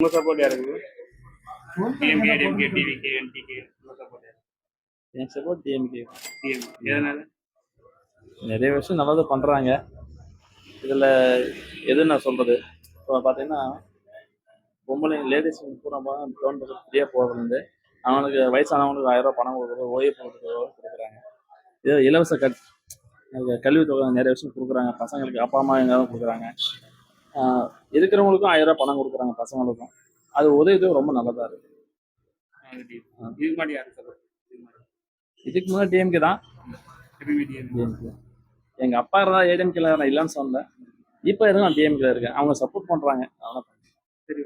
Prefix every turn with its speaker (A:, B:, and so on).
A: உங்க சப்போர்ட் யாருக்கு? DMK, DMK, TVK, NTK, உங்க சப்போர்ட் யாரு?
B: என் சப்போர்ட் டிஎம்கே.
A: எதனால?
B: நிறைய விஷயம் நல்லது பண்றாங்க. இதுல எது நான் சொல்றது, இப்போ பார்த்தீங்கன்னா பொம்பளை லேடிஸ் பூரா கவர்மெண்ட் ஃப்ரீயாக போகிறதுலேருந்து அவனுக்கு வயசானவங்களுக்கு 1000 ரூபா பணம் கொடுக்குறது, ஓய்வு கொடுக்குறாங்க. இது இலவச கல்வி தொகை நிறைய விஷயம் கொடுக்குறாங்க. பசங்களுக்கு அப்பா அம்மா எங்காவது கொடுக்குறாங்க. இருக்கிறவங்களுக்கும் 1000 ரூபா பணம் கொடுக்குறாங்க பசங்களுக்கும். அது உதவி ரொம்ப நல்லதா இருக்கு.
A: இதுக்கு முன்னாடி யாரு சப்போர்ட்?
B: இதுக்கு முன்னாடி டிஎம்கே தான். டிஎம்கே எங்க அப்பா இருந்தா ஏடிஎம்கேல நான் இல்லைன்னு சொன்னேன். இப்போ எதுவும் நான் டிஎம்கேல இருக்கேன். அவங்க சப்போர்ட் பண்றாங்க.
A: சரி.